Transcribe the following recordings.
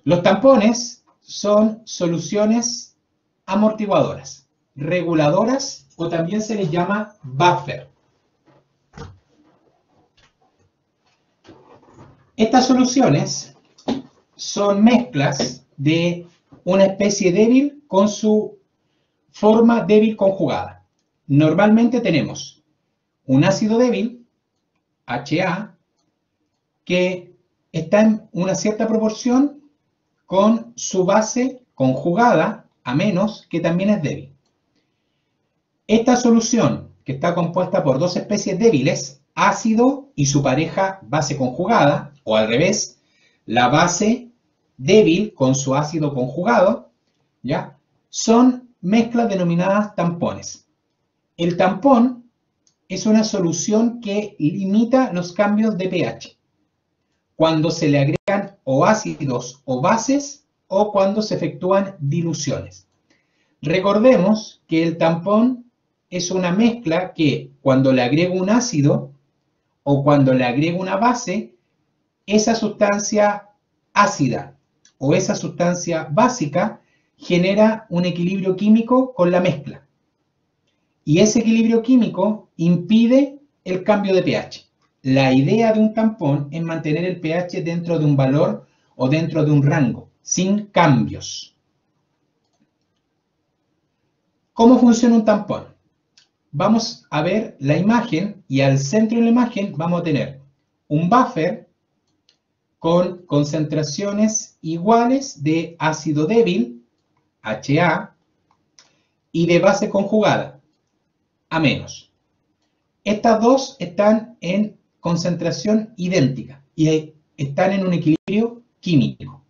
Los tampones son soluciones amortiguadoras, reguladoras o también se les llama buffer. Estas soluciones son mezclas de una especie débil con su forma débil conjugada. Normalmente tenemos un ácido débil, HA, que está en una cierta proporción con su base conjugada, a menos, que también es débil. Esta solución, que está compuesta por dos especies débiles, ácido y su pareja base conjugada, o al revés, la base débil con su ácido conjugado, ¿ya? Son mezclas denominadas tampones. El tampón es una solución que limita los cambios de pH cuando se le agregan o ácidos o bases o cuando se efectúan diluciones. Recordemos que el tampón es una mezcla que cuando le agrego un ácido o cuando le agrego una base, esa sustancia ácida o esa sustancia básica genera un equilibrio químico con la mezcla. Y ese equilibrio químico impide el cambio de pH. La idea de un tampón es mantener el pH dentro de un valor o dentro de un rango, sin cambios. ¿Cómo funciona un tampón? Vamos a ver la imagen y al centro de la imagen vamos a tener un buffer con concentraciones iguales de ácido débil, HA, y de base conjugada, A-. Estas dos están en concentración idéntica y están en un equilibrio químico.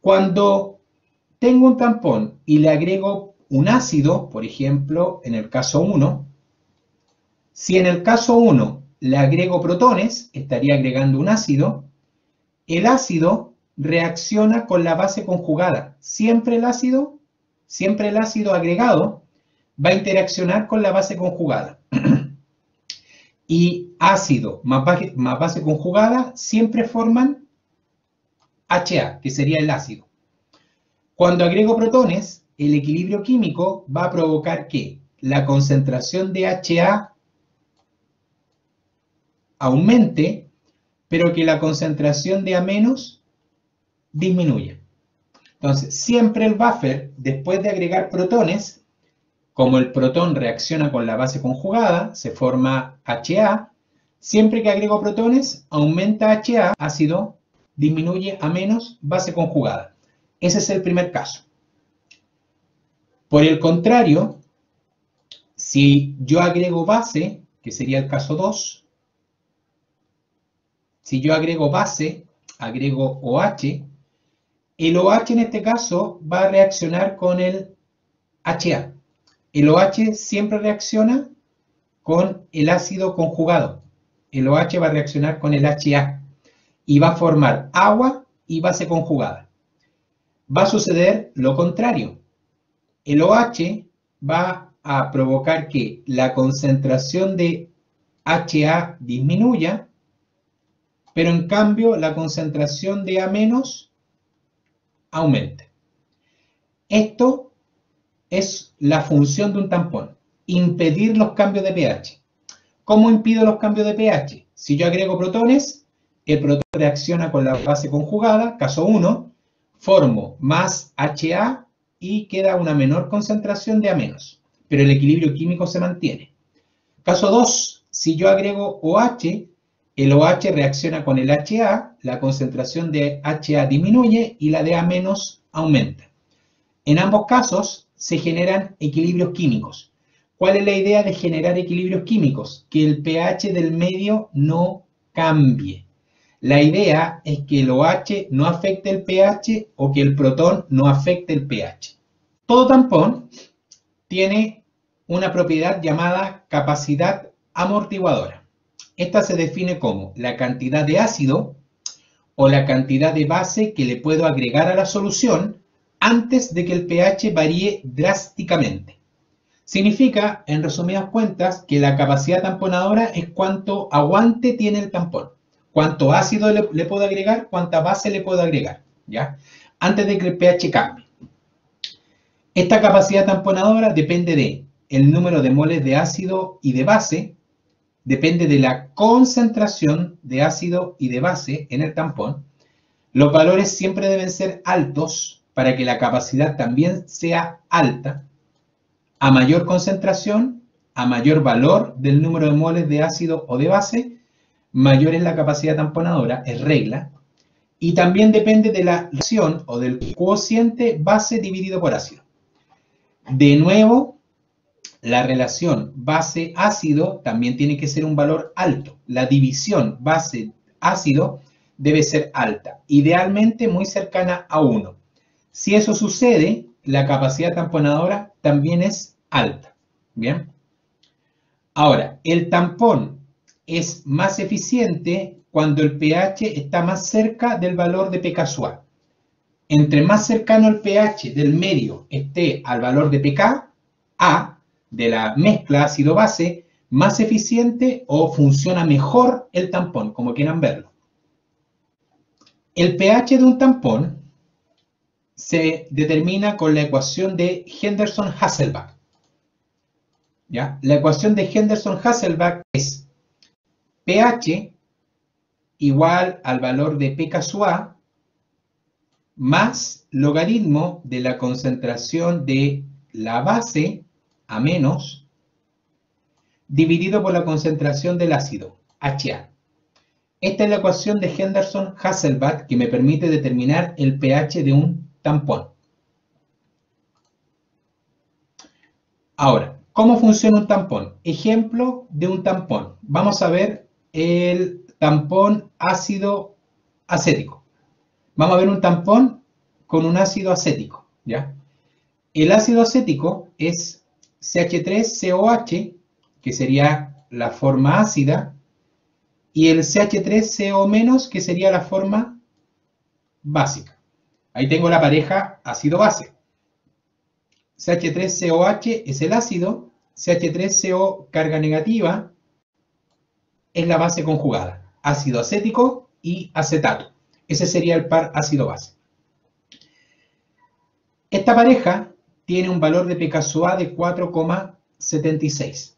Cuando tengo un tampón y le agrego un ácido, por ejemplo, en el caso 1, si en el caso 1 le agrego protones, estaría agregando un ácido, el ácido reacciona con la base conjugada. Siempre el ácido agregado va a interaccionar con la base conjugada. Y ácido más base conjugada siempre forman HA, que sería el ácido. Cuando agrego protones, el equilibrio químico va a provocar que la concentración de HA aumente, pero que la concentración de A- disminuya. Entonces, siempre el buffer, después de agregar protones, como el protón reacciona con la base conjugada, se forma HA, siempre que agrego protones, aumenta HA, ácido, disminuye A-, base conjugada. Ese es el primer caso. Por el contrario, si yo agrego base, que sería el caso 2, si yo agrego base, agrego OH, el OH en este caso va a reaccionar con el HA. El OH siempre reacciona con el ácido conjugado. El OH va a reaccionar con el HA y va a formar agua y base conjugada. Va a suceder lo contrario. El OH va a provocar que la concentración de HA disminuya, pero en cambio la concentración de A- aumente. Esto es la función de un tampón, impedir los cambios de pH. ¿Cómo impido los cambios de pH? Si yo agrego protones, el protón reacciona con la base conjugada, caso 1, formo más HA y queda una menor concentración de A-, pero el equilibrio químico se mantiene. Caso 2, si yo agrego OH, el OH reacciona con el HA, la concentración de HA disminuye y la de A- aumenta. En ambos casos se generan equilibrios químicos. ¿Cuál es la idea de generar equilibrios químicos? Que el pH del medio no cambie. La idea es que el OH no afecte el pH o que el protón no afecte el pH. Todo tampón tiene una propiedad llamada capacidad amortiguadora. Esta se define como la cantidad de ácido o la cantidad de base que le puedo agregar a la solución antes de que el pH varíe drásticamente. Significa, en resumidas cuentas, que la capacidad tamponadora es cuánto aguante tiene el tampón, cuánto ácido le puedo agregar, cuánta base le puedo agregar, ¿ya? Antes de que el pH cambie. Esta capacidad tamponadora depende de el número de moles de ácido y de base, depende de la concentración de ácido y de base en el tampón. Los valores siempre deben ser altos para que la capacidad también sea alta. A mayor concentración, a mayor valor del número de moles de ácido o de base, mayor es la capacidad tamponadora, es regla. Y también depende de la relación o del cociente base dividido por ácido. De nuevo, la relación base-ácido también tiene que ser un valor alto. La división base-ácido debe ser alta, idealmente muy cercana a 1. Si eso sucede, la capacidad tamponadora también es alta. ¿Bien? Ahora, el tampón es más eficiente cuando el pH está más cerca del valor de pKa. Entre más cercano el pH del medio esté al valor de pKa, de la mezcla ácido-base, más eficiente o funciona mejor el tampón, como quieran verlo. El pH de un tampón se determina con la ecuación de Henderson-Hasselbalch. ¿Ya? La ecuación de Henderson-Hasselbalch es pH igual al valor de pKa más logaritmo de la concentración de la base a menos dividido por la concentración del ácido, HA. Esta es la ecuación de Henderson-Hasselbalch que me permite determinar el pH de un tampón. Ahora, ¿cómo funciona un tampón? Ejemplo de un tampón. Vamos a ver el tampón ácido acético. Vamos a ver un tampón con un ácido acético, ¿ya? El ácido acético es CH3COH, que sería la forma ácida, y el CH3CO-, que sería la forma básica. Ahí tengo la pareja ácido-base. CH3COH es el ácido, CH3CO carga negativa es la base conjugada, ácido acético y acetato. Ese sería el par ácido-base. Esta pareja tiene un valor de pKa de 4,76.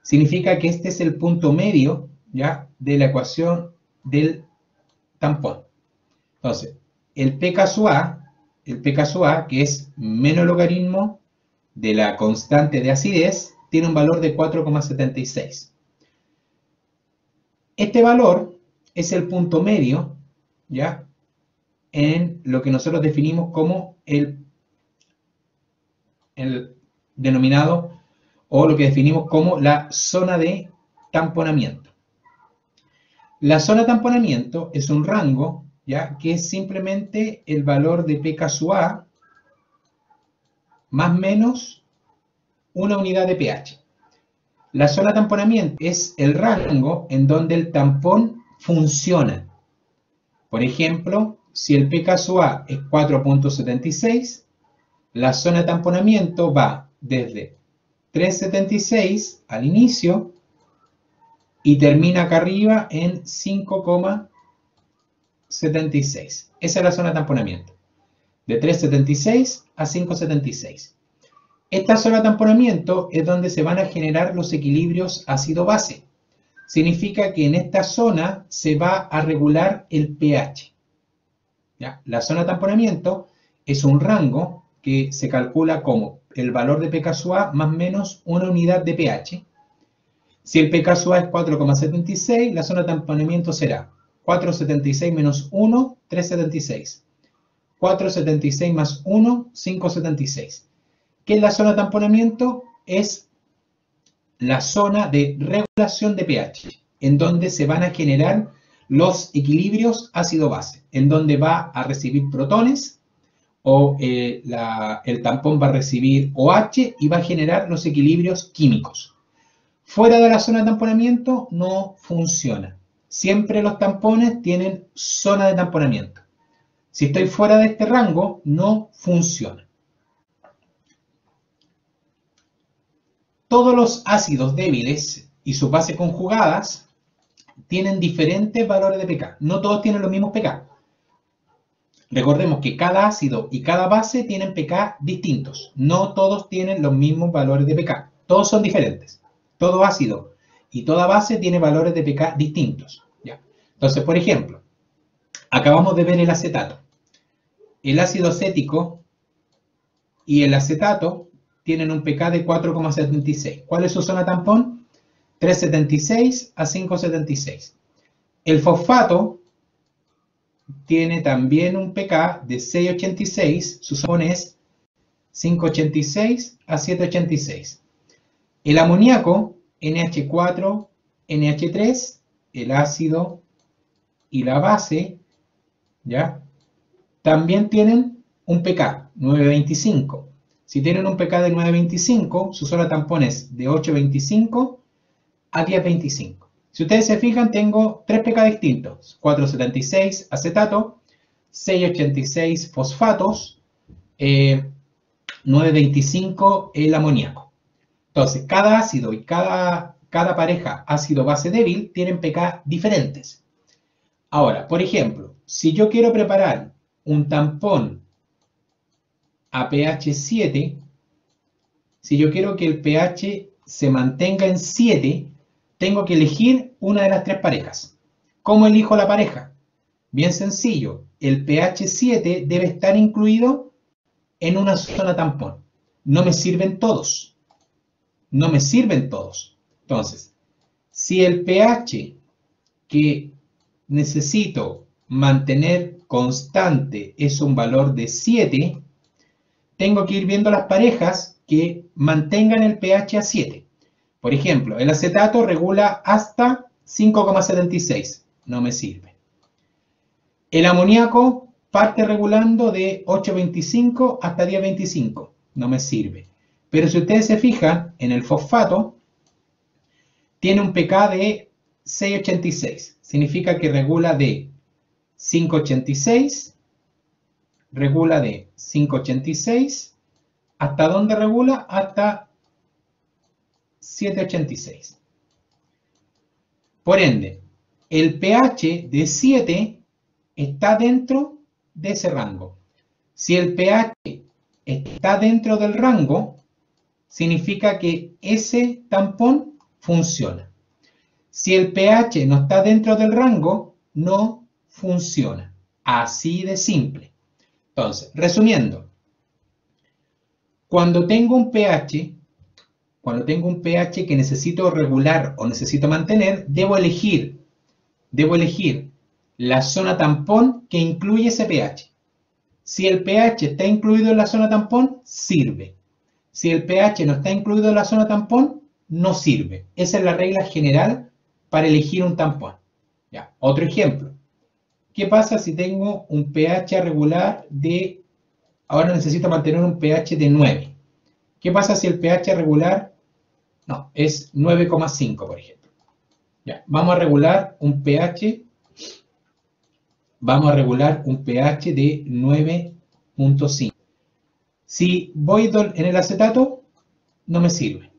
Significa que este es el punto medio, ¿ya?, de la ecuación del tampón. Entonces, el pKa, que es menos logaritmo de la constante de acidez, tiene un valor de 4,76. Este valor es el punto medio, ¿ya?, en lo que nosotros definimos como el denominado, o lo que definimos como la zona de tamponamiento. La zona de tamponamiento es un rango, ¿ya?, que es simplemente el valor de pKa más menos una unidad de pH. La zona de tamponamiento es el rango en donde el tampón funciona. Por ejemplo, si el pKa es 4,76, la zona de tamponamiento va desde 3,76 al inicio y termina acá arriba en 5,76. Esa es la zona de tamponamiento, de 3,76 a 5,76. Esta zona de tamponamiento es donde se van a generar los equilibrios ácido-base. Significa que en esta zona se va a regular el pH. ¿Ya? La zona de tamponamiento es un rango que se calcula como el valor de pKa más menos una unidad de pH. Si el pKa es 4,76, la zona de tamponamiento será 4,76 menos 1, 3,76. 4,76 más 1, 5,76. ¿Qué es la zona de tamponamiento? Es la zona de regulación de pH, en donde se van a generar los equilibrios ácido-base, en donde va a recibir protones, o el tampón va a recibir OH y va a generar los equilibrios químicos. Fuera de la zona de tamponamiento no funciona. Siempre los tampones tienen zona de tamponamiento. Si estoy fuera de este rango, no funciona. Todos los ácidos débiles y sus bases conjugadas tienen diferentes valores de pK. No todos tienen los mismos pK. Recordemos que cada ácido y cada base tienen pK distintos. No todos tienen los mismos valores de pK. Todos son diferentes. Todo ácido y toda base tiene valores de pK distintos. ¿Ya? Entonces, por ejemplo, acabamos de ver el acetato. El ácido acético y el acetato tienen un pK de 4,76. ¿Cuál es su zona tampón? 3,76 a 5,76. El fosfato tiene también un pK de 6,86, su zona es 5,86 a 7,86. El amoníaco, NH4, NH3, el ácido y la base, ¿ya? También tienen un pK, 9,25. Si tienen un pK de 9,25, su zona tampón es de 8,25 a 10,25. Si ustedes se fijan, tengo 3 pK distintos. 4,76 acetato, 6,86 fosfatos, 9,25 el amoníaco. Entonces, cada ácido y cada pareja ácido-base débil tienen pK diferentes. Ahora, por ejemplo, si yo quiero preparar un tampón a pH 7, si yo quiero que el pH se mantenga en 7, tengo que elegir una de las 3 parejas. ¿Cómo elijo la pareja? Bien sencillo, el pH 7 debe estar incluido en una zona tampón. No me sirven todos. No me sirven todos. Entonces, si el pH que necesito mantener constante es un valor de 7, tengo que ir viendo las parejas que mantengan el pH a 7. Por ejemplo, el acetato regula hasta 5,76. No me sirve. El amoníaco parte regulando de 8,25 hasta 10,25. No me sirve. Pero si ustedes se fijan, en el fosfato tiene un pK de 6,86. Significa que regula de 5,86. Regula de 5,86. ¿Hasta dónde regula? Hasta 7,86. Por ende, el pH de 7 está dentro de ese rango. Si el pH está dentro del rango, significa que ese tampón funciona. Si el pH no está dentro del rango, no funciona. Así de simple. Entonces, resumiendo, cuando tengo un pH que necesito regular o necesito mantener, debo elegir la zona tampón que incluye ese pH. Si el pH está incluido en la zona tampón, sirve. Si el pH no está incluido en la zona tampón, no sirve. Esa es la regla general para elegir un tampón. Ya, otro ejemplo. ¿Qué pasa si tengo un pH regular de... Ahora necesito mantener un pH de 9. ¿Qué pasa si el pH regular... No, es 9,5, por ejemplo. Ya, vamos a regular un pH... Vamos a regular un pH de 9,5. Si voy en el acetato, no me sirve.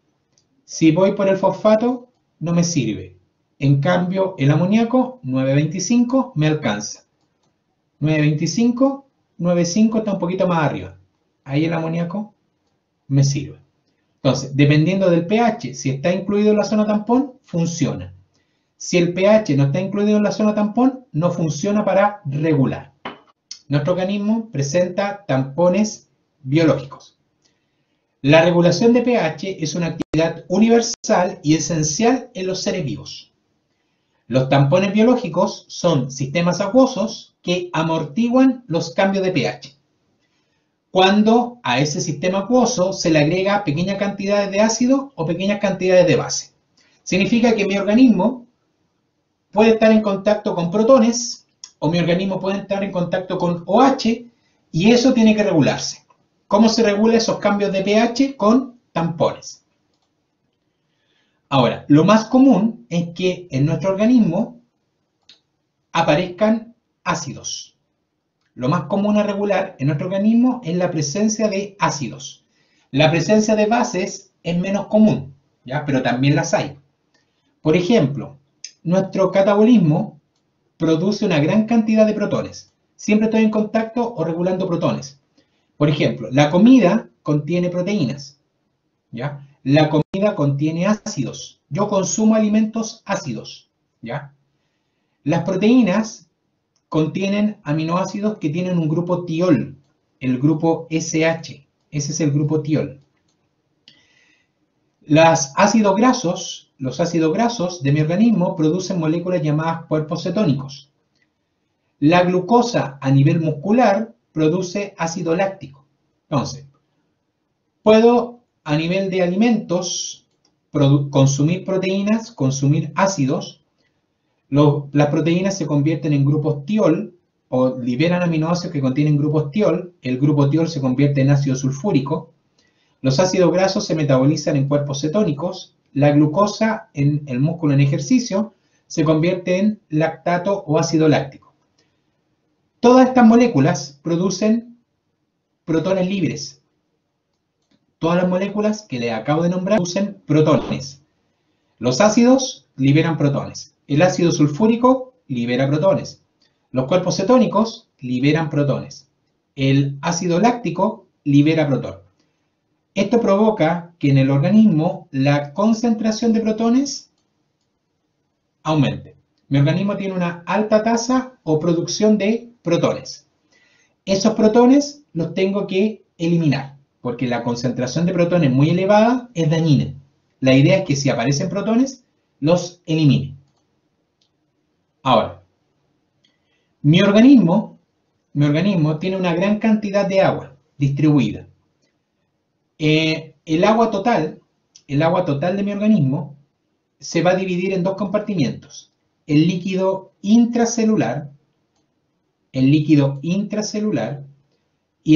Si voy por el fosfato, no me sirve. En cambio, el amoníaco, 9,25, me alcanza. 9,25, 9,5 está un poquito más arriba. Ahí el amoníaco me sirve. Entonces, dependiendo del pH, si está incluido en la zona tampón, funciona. Si el pH no está incluido en la zona tampón, no funciona para regular. Nuestro organismo presenta tampones biológicos. La regulación de pH es una actividad universal y esencial en los seres vivos. Los tampones biológicos son sistemas acuosos que amortiguan los cambios de pH. Cuando a ese sistema acuoso se le agrega pequeñas cantidades de ácido o pequeñas cantidades de base. Significa que mi organismo puede estar en contacto con protones o mi organismo puede estar en contacto con OH y eso tiene que regularse. ¿Cómo se regula esos cambios de pH? Con tampones. Ahora, lo más común es que en nuestro organismo aparezcan ácidos. Lo más común a regular en nuestro organismo es la presencia de ácidos. La presencia de bases es menos común, ¿ya? Pero también las hay. Por ejemplo, nuestro catabolismo produce una gran cantidad de protones. Siempre estoy en contacto o regulando protones. Por ejemplo, la comida contiene proteínas, ¿ya? La comida contiene ácidos. Yo consumo alimentos ácidos, ¿ya? Las proteínas contienen aminoácidos que tienen un grupo tiol, el grupo SH. Ese es el grupo tiol. Los ácidos grasos de mi organismo producen moléculas llamadas cuerpos cetónicos. La glucosa a nivel muscular produce ácido láctico. Entonces, puedo a nivel de alimentos consumir proteínas, consumir ácidos. Las proteínas se convierten en grupos tiol o liberan aminoácidos que contienen grupos tiol. El grupo tiol se convierte en ácido sulfúrico. Los ácidos grasos se metabolizan en cuerpos cetónicos. La glucosa en el músculo en ejercicio se convierte en lactato o ácido láctico. Todas estas moléculas producen protones libres. Todas las moléculas que les acabo de nombrar producen protones. Los ácidos liberan protones. El ácido sulfúrico libera protones. Los cuerpos cetónicos liberan protones. El ácido láctico libera protón. Esto provoca que en el organismo la concentración de protones aumente. Mi organismo tiene una alta tasa o producción de protones. Esos protones los tengo que eliminar, porque la concentración de protones muy elevada es dañina. La idea es que si aparecen protones, los elimine. Ahora, mi organismo tiene una gran cantidad de agua distribuida. El agua total de mi organismo se va a dividir en dos compartimientos. El líquido intracelular y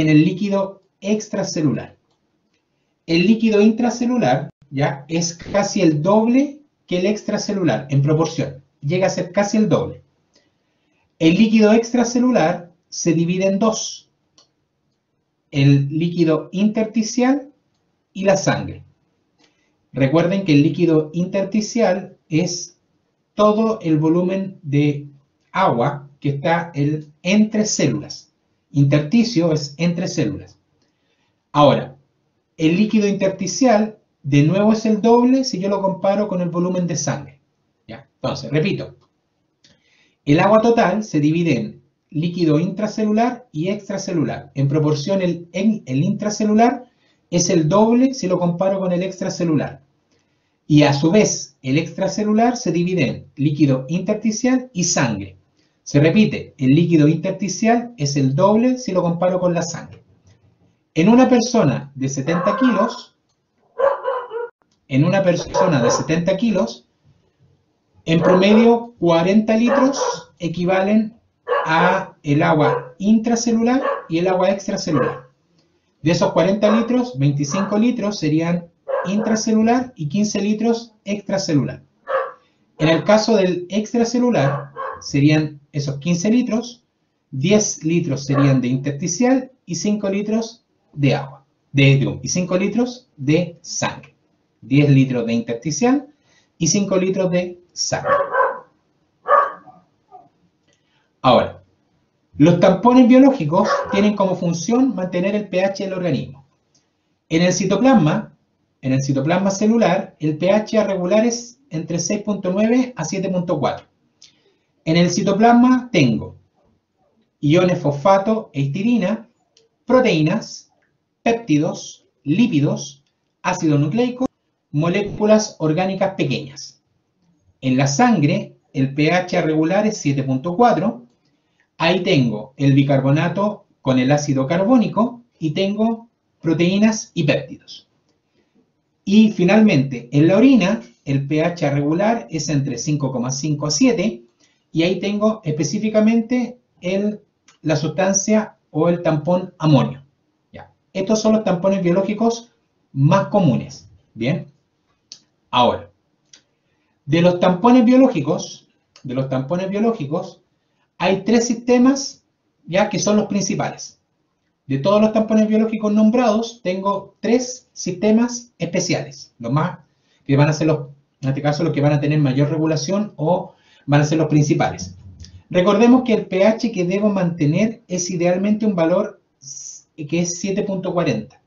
en el líquido extracelular. El líquido intracelular ya es casi el doble que el extracelular en proporción. Llega a ser casi el doble. El líquido extracelular se divide en dos. El líquido intersticial y la sangre. Recuerden que el líquido intersticial es todo el volumen de agua que está entre células. Intersticio es entre células. Ahora, el líquido intersticial de nuevo es el doble si yo lo comparo con el volumen de sangre. ¿Ya? Entonces, repito. El agua total se divide en líquido intracelular y extracelular. En proporción, el intracelular es el doble si lo comparo con el extracelular. Y a su vez, el extracelular se divide en líquido intersticial y sangre. Se repite, el líquido intersticial es el doble si lo comparo con la sangre. En una persona de 70 kilos, en promedio 40 litros equivalen a el agua intracelular y el agua extracelular. De esos 40 litros, 25 litros serían intracelular y 15 litros extracelular. En el caso del extracelular, serían esos 15 litros, 10 litros serían de intersticial y 5 litros de agua, y 5 litros de sangre. 10 litros de intersticial y 5 litros de sangre. Ahora, los tampones biológicos tienen como función mantener el pH del organismo. En el citoplasma celular, el pH a regular es entre 6.9 a 7.4. En el citoplasma tengo iones fosfato e histidina, proteínas, péptidos, lípidos, ácido nucleico, moléculas orgánicas pequeñas. En la sangre, el pH regular es 7.4. Ahí tengo el bicarbonato con el ácido carbónico y tengo proteínas y péptidos. Y finalmente, en la orina, el pH regular es entre 5,5 a 7 y ahí tengo específicamente la sustancia o el tampón amonio. Ya. Estos son los tampones biológicos más comunes. Bien. Ahora, de los tampones biológicos, hay tres sistemas ya que son los principales. De todos los tampones biológicos nombrados, tengo tres sistemas especiales, los más que van a ser En este caso, los que van a tener mayor regulación o van a ser los principales. Recordemos que el pH que debo mantener es idealmente un valor que es 7.40.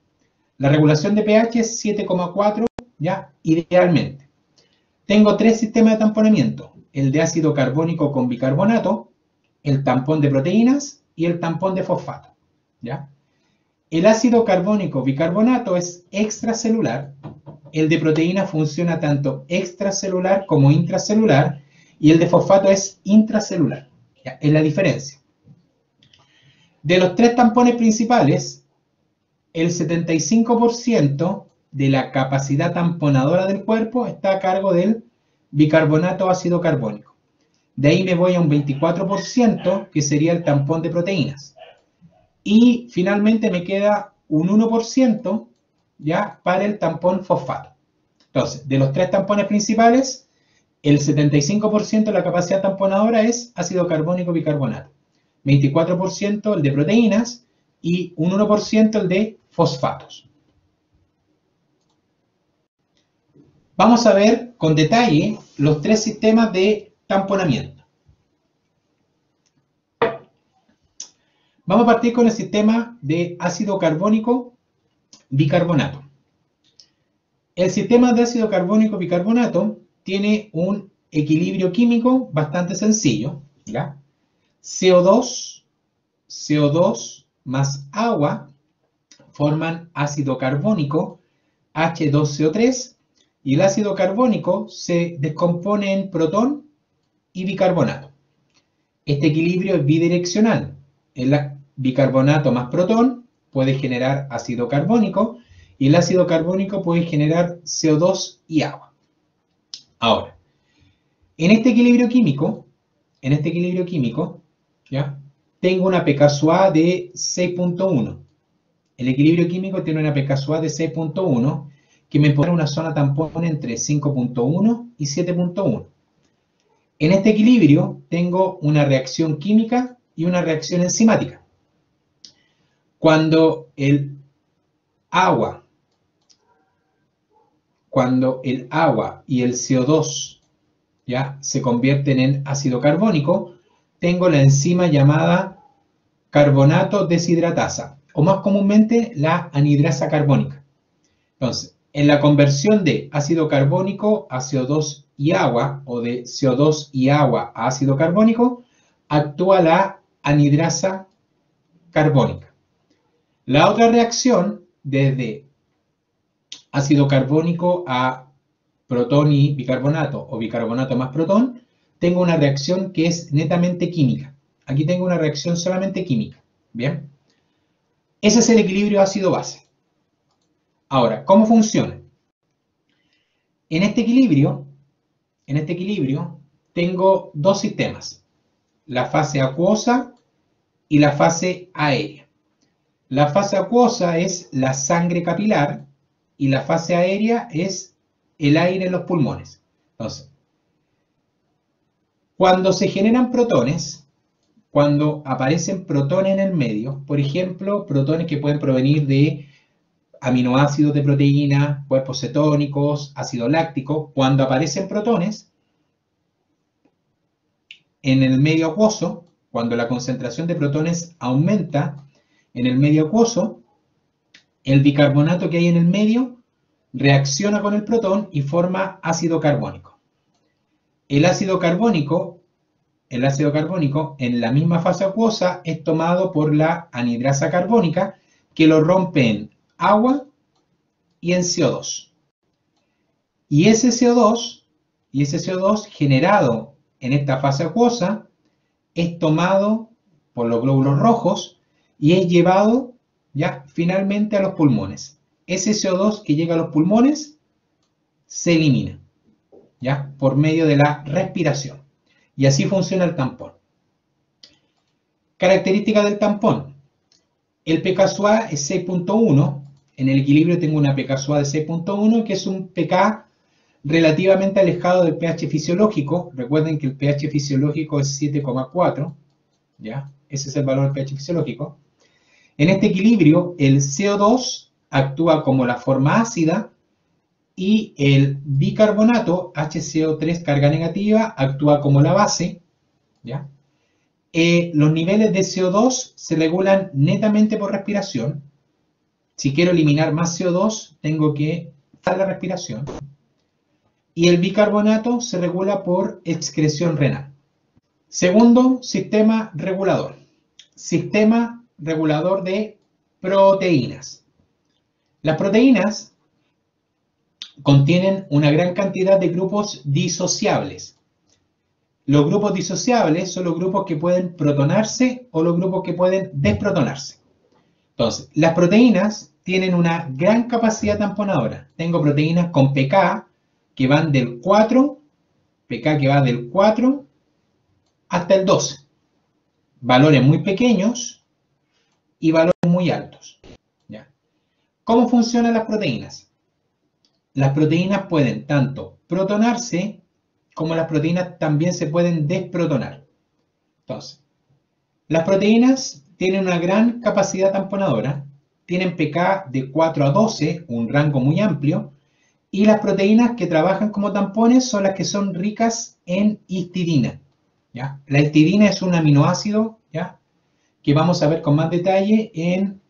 La regulación de pH es 7,4, ya, idealmente. Tengo 3 sistemas de tamponamiento: el de ácido carbónico con bicarbonato, el tampón de proteínas y el tampón de fosfato, ¿ya? El ácido carbónico bicarbonato es extracelular, el de proteína funciona tanto extracelular como intracelular, y el de fosfato es intracelular. ¿Ya? Es la diferencia. De los 3 tampones principales, el 75% de la capacidad tamponadora del cuerpo está a cargo del bicarbonato ácido carbónico. De ahí me voy a un 24%, que sería el tampón de proteínas. Y finalmente me queda un 1%, ¿ya?, para el tampón fosfato. Entonces, de los 3 tampones principales, el 75% de la capacidad tamponadora es ácido carbónico bicarbonato, 24% el de proteínas y un 1% el de fosfatos. Vamos a ver con detalle los 3 sistemas de tamponamiento. Vamos a partir con el sistema de ácido carbónico bicarbonato. El sistema de ácido carbónico bicarbonato tiene un equilibrio químico bastante sencillo, ¿ya? CO2 más agua forman ácido carbónico H2CO3, y el ácido carbónico se descompone en protón y bicarbonato. Este equilibrio es bidireccional. El bicarbonato más protón puede generar ácido carbónico, y el ácido carbónico puede generar CO2 y agua. Ahora, en este equilibrio químico, ¿ya?, tengo una pKa de 6.1. El equilibrio químico tiene una pKa de 6.1 que me pone una zona tampón entre 5.1 y 7.1. En este equilibrio tengo una reacción química y una reacción enzimática. Cuando el agua y el CO2 ya se convierten en ácido carbónico, tengo la enzima llamada carbonato deshidratasa, o más comúnmente la anhidrasa carbónica. Entonces, en la conversión de ácido carbónico a CO2 y agua, o de CO2 y agua a ácido carbónico, actúa la anhidrasa carbónica. La otra reacción, desde ácido carbónico a protón y bicarbonato, o bicarbonato más protón, tengo una reacción que es netamente química. Aquí tengo una reacción solamente química. ¿Bien? Ese es el equilibrio ácido-base. Ahora, ¿cómo funciona? En este equilibrio tengo 2 sistemas: la fase acuosa y la fase aérea. La fase acuosa es la sangre capilar y la fase aérea es el aire en los pulmones. Entonces, cuando se generan protones, cuando aparecen protones en el medio, por ejemplo, protones que pueden provenir de aminoácidos de proteína, cuerpos cetónicos, ácido láctico, cuando aparecen protones en el medio acuoso, cuando la concentración de protones aumenta en el medio acuoso, el bicarbonato que hay en el medio reacciona con el protón y forma ácido carbónico. El ácido carbónico en la misma fase acuosa es tomado por la anhidrasa carbónica, que lo rompe en agua y en CO2. Y ese CO2 generado en esta fase acuosa es tomado por los glóbulos rojos y es llevado ya finalmente a los pulmones. Ese CO2 que llega a los pulmones se elimina, ¿ya?, por medio de la respiración. Y así funciona el tampón. Características del tampón. El pKa es 6.1. En el equilibrio tengo una pKa de 6.1, que es un pK relativamente alejado del pH fisiológico. Recuerden que el pH fisiológico es 7,4. ¿Ya? Ese es el valor del pH fisiológico. En este equilibrio, el CO2 actúa como la forma ácida y el bicarbonato, HCO3 carga negativa, actúa como la base, ¿ya? Los niveles de CO2 se regulan netamente por respiración. Si quiero eliminar más CO2, tengo que dar la respiración. Y el bicarbonato se regula por excreción renal. Segundo, sistema regulador. Sistema regulador de proteínas. Las proteínas contienen una gran cantidad de grupos disociables. Los grupos disociables son los grupos que pueden protonarse o los grupos que pueden desprotonarse. Entonces, las proteínas tienen una gran capacidad tamponadora. Tengo proteínas con pK que van del 4, pK que va del 4 hasta el 12. Valores muy pequeños y valores muy altos. ¿Ya? ¿Cómo funcionan las proteínas? Las proteínas pueden tanto protonarse como las proteínas también se pueden desprotonar. Entonces, las proteínas tienen una gran capacidad tamponadora, tienen pK de 4 a 12, un rango muy amplio, y las proteínas que trabajan como tampones son las que son ricas en histidina. ¿Ya? La histidina es un aminoácido, ¿ya?, que vamos a ver con más detalle en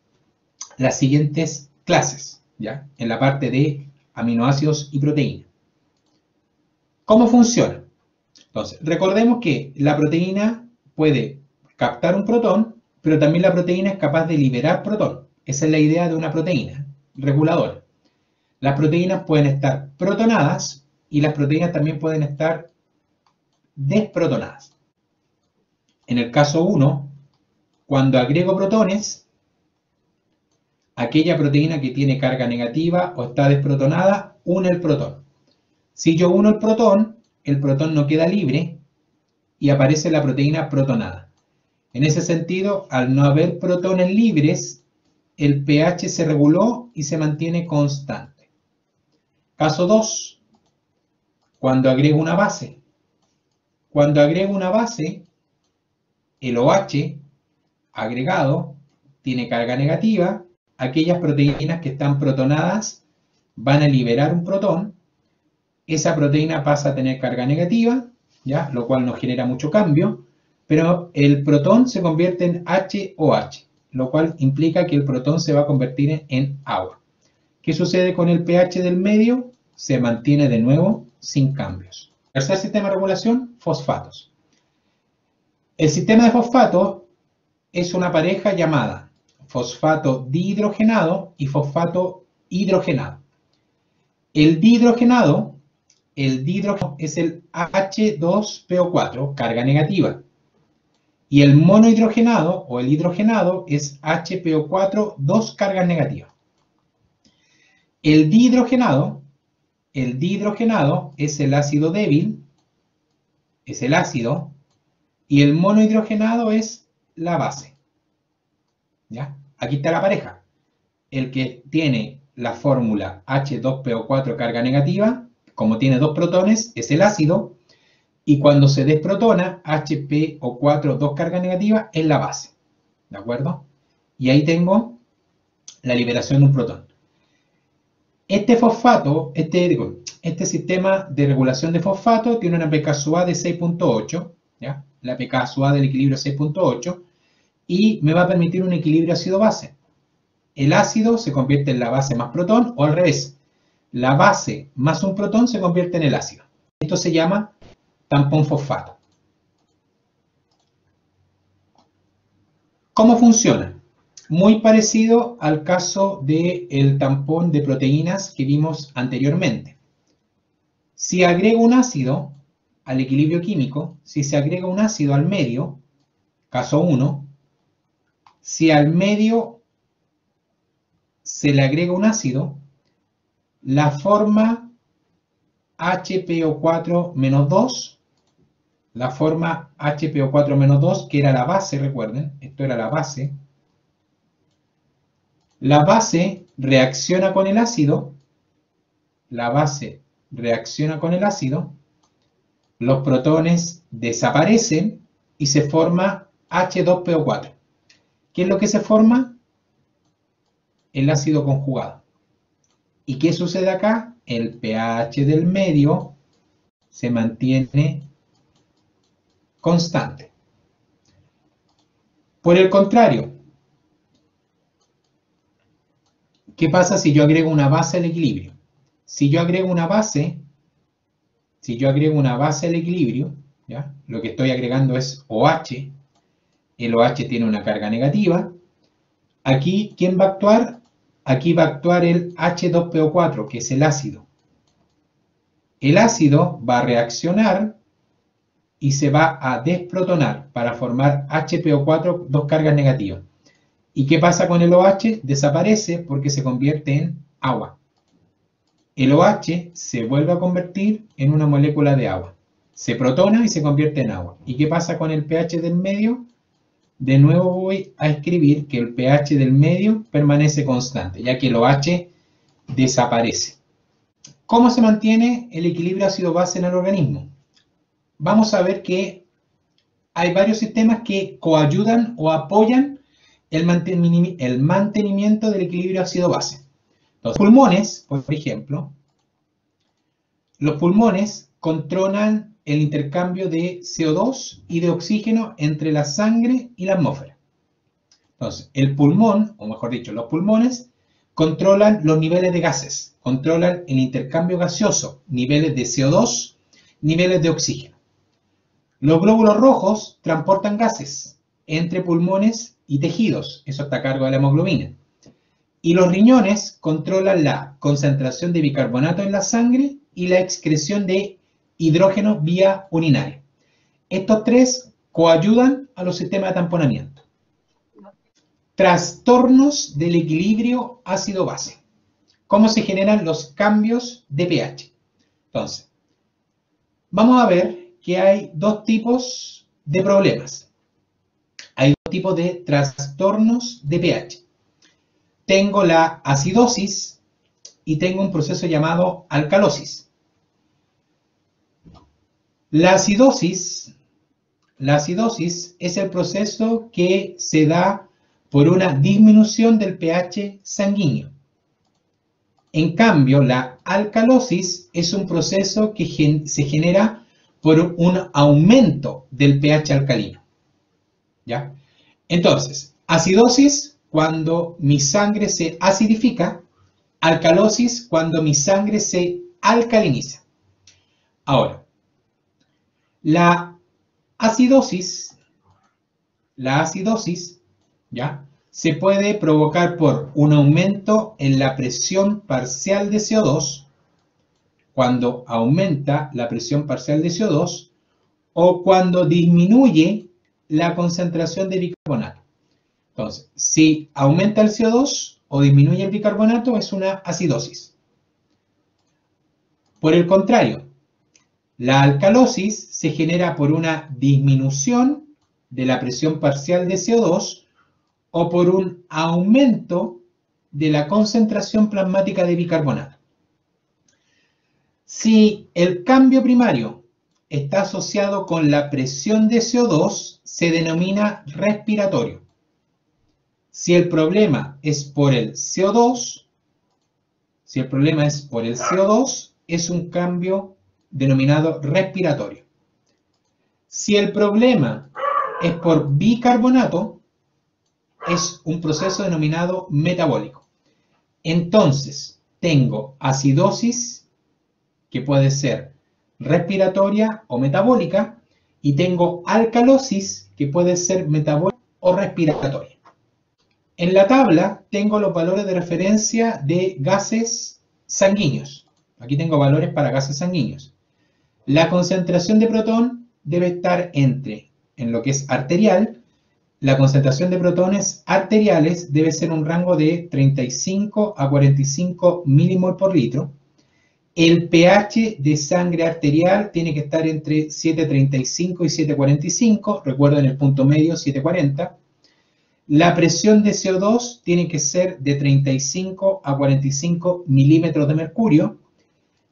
las siguientes clases, ¿ya?, en la parte de aminoácidos y proteínas. ¿Cómo funciona? Entonces, recordemos que la proteína puede captar un protón, pero también la proteína es capaz de liberar protón. Esa es la idea de una proteína reguladora. Las proteínas pueden estar protonadas y las proteínas también pueden estar desprotonadas. En el caso 1, cuando agrego protones, aquella proteína que tiene carga negativa o está desprotonada, une el protón. Si yo uno el protón no queda libre y aparece la proteína protonada. En ese sentido, al no haber protones libres, el pH se reguló y se mantiene constante. Caso 2, cuando agrego una base. Cuando agrego una base, el OH agregado tiene carga negativa. Aquellas proteínas que están protonadas van a liberar un protón. Esa proteína pasa a tener carga negativa, ¿ya?, lo cual no genera mucho cambio, pero el protón se convierte en HOH, lo cual implica que el protón se va a convertir en agua. ¿Qué sucede con el pH del medio? Se mantiene de nuevo sin cambios. Tercer sistema de regulación, fosfatos. El sistema de fosfatos es una pareja llamada fosfato dihidrogenado y fosfato hidrogenado. El dihidrogenado es el H2PO4, carga negativa. Y el monohidrogenado o el hidrogenado es HPO4, 2 cargas negativas. El dihidrogenado es el ácido débil, es el ácido, y el monohidrogenado es la base. ¿Ya? Aquí está la pareja. El que tiene la fórmula H2PO4 carga negativa, como tiene 2 protones, es el ácido, y cuando se desprotona, HPO4, 2 carga negativa, es la base. ¿De acuerdo? Y ahí tengo la liberación de un protón. Este fosfato, este sistema de regulación de fosfato tiene una pKa de 6.8, ¿ya? La pKa del equilibrio es 6.8, y me va a permitir un equilibrio ácido-base. El ácido se convierte en la base más protón, o al revés. La base más un protón se convierte en el ácido. Esto se llama tampón fosfato. ¿Cómo funciona? Muy parecido al caso del tampón de proteínas que vimos anteriormente. Si agrego un ácido al equilibrio químico, si se agrega un ácido al medio, caso 1, si al medio se le agrega un ácido, la forma HPO4-2, la forma HPO4-2, que era la base, recuerden, esto era la base reacciona con el ácido, los protones desaparecen y se forma H2PO4. ¿Qué es lo que se forma? El ácido conjugado. ¿Y qué sucede acá? el pH del medio se mantiene constante. Por el contrario, ¿qué pasa si yo agrego una base al equilibrio? Si yo agrego una base al equilibrio, ¿ya? Lo que estoy agregando es OH, el OH tiene una carga negativa. Aquí, ¿quién va a actuar? Aquí va a actuar el H2PO4, que es el ácido. El ácido va a reaccionar y se va a desprotonar para formar HPO4, dos cargas negativas. ¿Y qué pasa con el OH? Desaparece porque se convierte en agua. El OH se vuelve a convertir en una molécula de agua. Se protona y se convierte en agua. ¿Y qué pasa con el pH del medio? De nuevo voy a escribir que el pH del medio permanece constante, ya que el OH desaparece. ¿Cómo se mantiene el equilibrio ácido-base en el organismo? Vamos a ver que hay varios sistemas que coayudan o apoyan el mantenimiento del equilibrio ácido-base. Los pulmones, por ejemplo, los pulmones controlan el intercambio de CO2 y de oxígeno entre la sangre y la atmósfera. Entonces, el pulmón, o mejor dicho, los pulmones, controlan los niveles de gases, controlan el intercambio gaseoso, niveles de CO2, niveles de oxígeno. Los glóbulos rojos transportan gases entre pulmones y tejidos, eso está a cargo de la hemoglobina. Y los riñones controlan la concentración de bicarbonato en la sangre y la excreción de hidrógeno vía urinaria. Estos tres coayudan a los sistemas de tamponamiento. Trastornos del equilibrio ácido-base. ¿Cómo se generan los cambios de pH? Entonces, vamos a ver que hay dos tipos de problemas. Hay dos tipos de trastornos de pH. Tengo la acidosis y tengo un proceso llamado alcalosis. La acidosis es el proceso que se da por una disminución del pH sanguíneo. En cambio, la alcalosis es un proceso que se genera por un aumento del pH alcalino. ¿Ya? Entonces, acidosis cuando mi sangre se acidifica, alcalosis cuando mi sangre se alcaliniza. Ahora, la acidosis, ¿ya?, se puede provocar por un aumento en la presión parcial de CO2, cuando aumenta la presión parcial de CO2, o cuando disminuye la concentración de bicarbonato. Entonces, si aumenta el CO2 o disminuye el bicarbonato, es una acidosis. Por el contrario, la alcalosis se genera por una disminución de la presión parcial de CO2 o por un aumento de la concentración plasmática de bicarbonato. Si el cambio primario está asociado con la presión de CO2, se denomina respiratorio. Si el problema es por el CO2, es un cambio denominado respiratorio. Si el problema es por bicarbonato, es un proceso denominado metabólico. Entonces, tengo acidosis, que puede ser respiratoria o metabólica, y tengo alcalosis, que puede ser metabólica o respiratoria. En la tabla tengo los valores de referencia de gases sanguíneos. Aquí tengo valores para gases sanguíneos. La concentración de protón debe estar en lo que es arterial, la concentración de protones arteriales debe ser un rango de 35 a 45 milimol por litro. El pH de sangre arterial tiene que estar entre 7.35 y 7.45, recuerden el punto medio 7.40. La presión de CO2 tiene que ser de 35 a 45 milímetros de mercurio.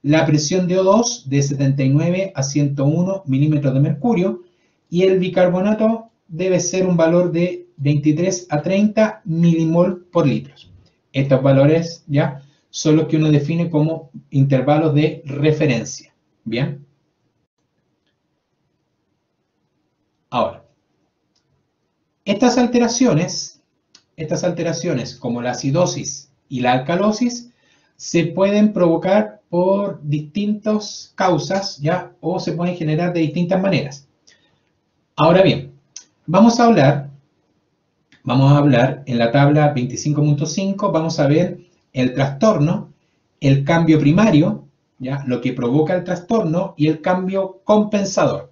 La presión de O2 de 79 a 101 milímetros de mercurio. Y el bicarbonato debe ser un valor de 23 a 30 milimol por litro. Estos valores ya son los que uno define como intervalos de referencia. ¿Bien? Ahora, estas alteraciones como la acidosis y la alcalosis se pueden provocar por distintas causas, ¿ya? O se pueden generar de distintas maneras. Ahora bien, vamos a hablar en la tabla 25.5, vamos a ver el trastorno, el cambio primario, ¿ya? Lo que provoca el trastorno, y el cambio compensador.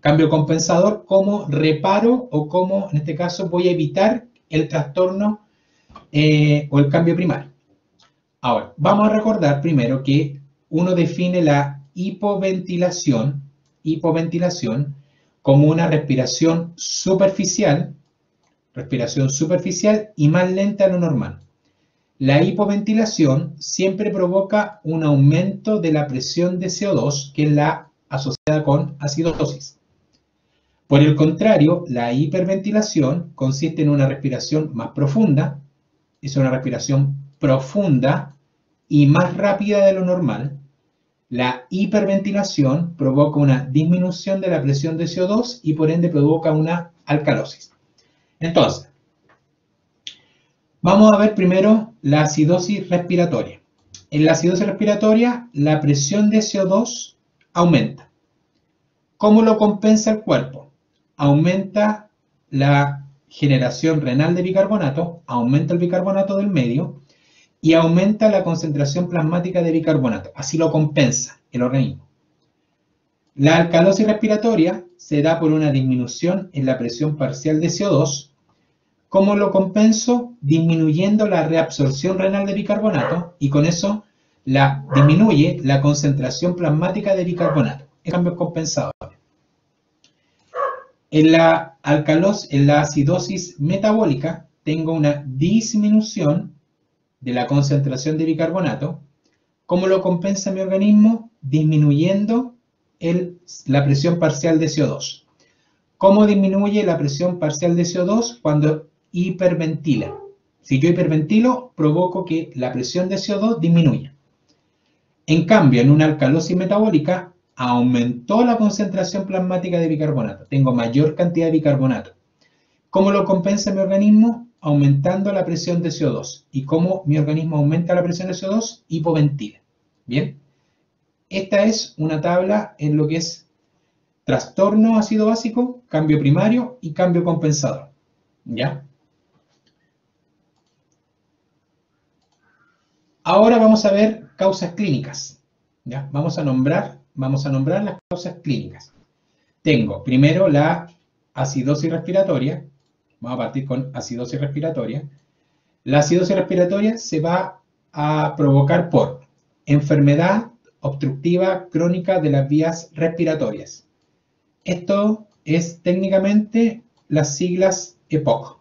Cambio compensador, como reparo o como, en este caso, voy a evitar el trastorno o el cambio primario. Ahora, vamos a recordar primero que uno define la hipoventilación como una respiración superficial y más lenta de lo normal. La hipoventilación siempre provoca un aumento de la presión de CO2, que es la asociada con acidosis. Por el contrario, la hiperventilación consiste en una respiración más profunda, es una respiración profunda y más rápida de lo normal. La hiperventilación provoca una disminución de la presión de CO2 y por ende provoca una alcalosis. Entonces, vamos a ver primero la acidosis respiratoria. En la acidosis respiratoria, la presión de CO2 aumenta. ¿Cómo lo compensa el cuerpo? Aumenta la generación renal de bicarbonato, aumenta el bicarbonato del medio y aumenta la concentración plasmática de bicarbonato. Así lo compensa el organismo. La alcalosis respiratoria se da por una disminución en la presión parcial de CO2. ¿Cómo lo disminuyendo la reabsorción renal de bicarbonato, y con eso disminuye la concentración plasmática de bicarbonato. Es cambio compensador. En la acidosis metabólica tengo una disminución de la concentración de bicarbonato. ¿Cómo lo compensa mi organismo? Disminuyendo la presión parcial de CO2. ¿Cómo disminuye la presión parcial de CO2? Cuando hiperventila. Si yo hiperventilo, provoco que la presión de CO2 disminuya. En cambio, en una alcalosis metabólica, aumentó la concentración plasmática de bicarbonato. Tengo mayor cantidad de bicarbonato. ¿Cómo lo compensa mi organismo? Aumentando la presión de CO2. ¿Y cómo mi organismo aumenta la presión de CO2? Hipoventila. Bien. Esta es una tabla en lo que es trastorno ácido básico, cambio primario y cambio compensador. ¿Ya? Ahora vamos a ver causas clínicas. ¿Ya? Vamos a nombrar las causas clínicas. Tengo primero la acidosis respiratoria. Vamos a partir con acidosis respiratoria. La acidosis respiratoria se va a provocar por enfermedad obstructiva crónica de las vías respiratorias. Esto es técnicamente las siglas EPOC.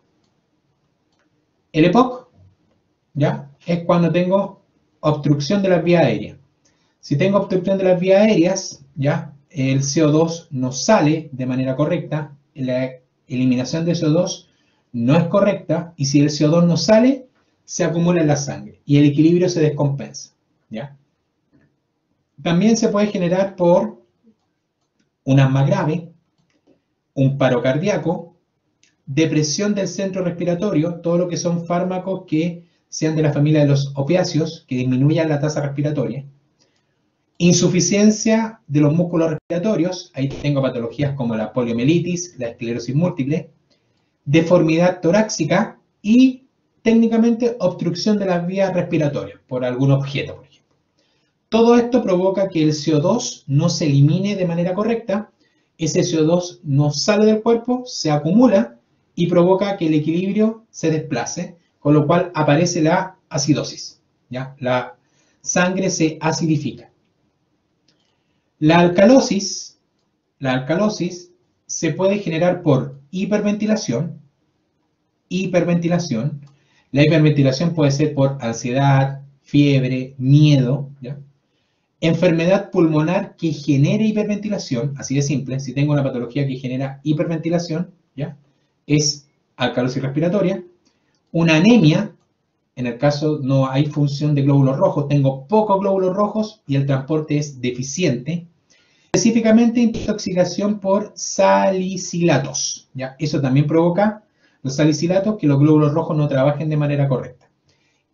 El EPOC, ¿ya?, es cuando tengo obstrucción de las vías aéreas. Si tengo obstrucción de las vías aéreas, ¿ya?, el CO2 no sale de manera correcta, la eliminación de CO2 no es correcta, y si el CO2 no sale, se acumula en la sangre y el equilibrio se descompensa, ¿ya? También se puede generar por un asma grave, un paro cardíaco, depresión del centro respiratorio, todo lo que son fármacos que sean de la familia de los opiáceos, que disminuyan la tasa respiratoria, insuficiencia de los músculos respiratorios, ahí tengo patologías como la poliomielitis, la esclerosis múltiple, deformidad torácica y técnicamente obstrucción de las vías respiratorias por algún objeto, por ejemplo. Todo esto provoca que el CO2 no se elimine de manera correcta, ese CO2 no sale del cuerpo, se acumula y provoca que el equilibrio se desplace, con lo cual aparece la acidosis, ¿ya? La sangre se acidifica. La alcalosis se puede generar por hiperventilación. La hiperventilación puede ser por ansiedad, fiebre, miedo, ¿ya? Enfermedad pulmonar que genere hiperventilación, así de simple. Si tengo una patología que genera hiperventilación, ¿ya?, es alcalosis respiratoria. Una anemia En el caso no hay función de glóbulos rojos, tengo pocos glóbulos rojos y el transporte es deficiente. Específicamente intoxicación por salicilatos, ¿ya? Eso también provoca los salicilatos, que los glóbulos rojos no trabajen de manera correcta.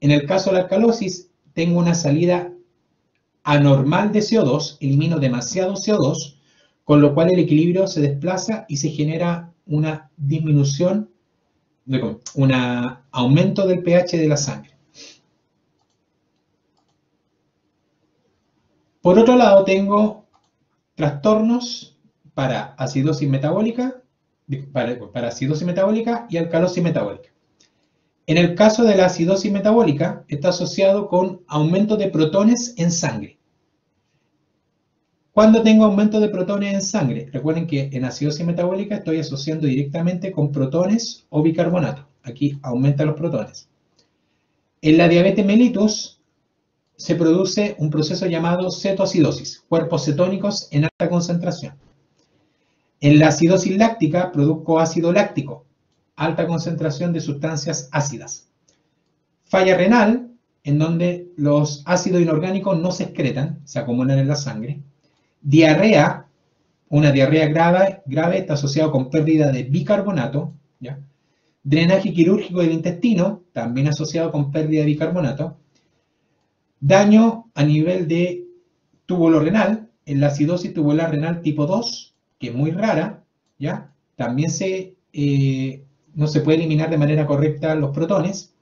En el caso de la alcalosis, tengo una salida anormal de CO2, elimino demasiado CO2, con lo cual el equilibrio se desplaza y se genera una disminución, un aumento del pH de la sangre. Por otro lado, tengo trastornos para acidosis metabólica, y alcalosis metabólica. En el caso de la acidosis metabólica, está asociado con aumento de protones en sangre. ¿Cuándo tengo aumento de protones en sangre? Recuerden que en acidosis metabólica estoy asociando directamente con protones o bicarbonato. Aquí aumenta los protones. En la diabetes mellitus se produce un proceso llamado cetoacidosis, cuerpos cetónicos en alta concentración. En la acidosis láctica produzco ácido láctico, alta concentración de sustancias ácidas. Falla renal, en donde los ácidos inorgánicos no se excretan, se acumulan en la sangre. Diarrea, una diarrea grave está asociado con pérdida de bicarbonato, ¿ya? Drenaje quirúrgico del intestino, también asociado con pérdida de bicarbonato. Daño a nivel de túbulo renal, en la acidosis tubular renal tipo 2, que es muy rara, ¿ya? También no se puede eliminar de manera correcta los protones.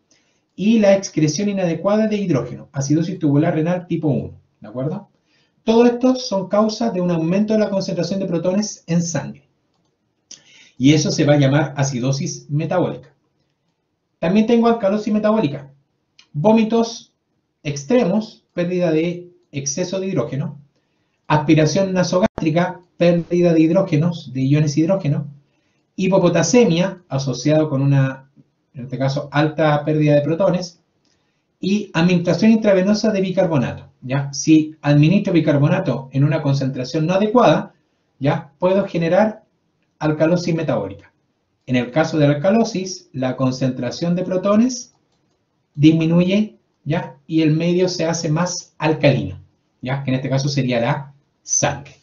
Y la excreción inadecuada de hidrógeno, acidosis tubular renal tipo 1, ¿de acuerdo? Todos estos son causas de un aumento de la concentración de protones en sangre. Y eso se va a llamar acidosis metabólica. También tengo alcalosis metabólica. Vómitos extremos, pérdida de exceso de hidrógeno. Aspiración nasogástrica, pérdida de hidrógenos, de iones de hidrógeno. Hipopotasemia, asociado con una, en este caso, alta pérdida de protones. Y administración intravenosa de bicarbonato, ¿ya? Si administro bicarbonato en una concentración no adecuada, ¿ya? Puedo generar alcalosis metabólica. En el caso de la alcalosis, la concentración de protones disminuye, ¿ya? Y el medio se hace más alcalino, ¿ya? Que en este caso sería la sangre.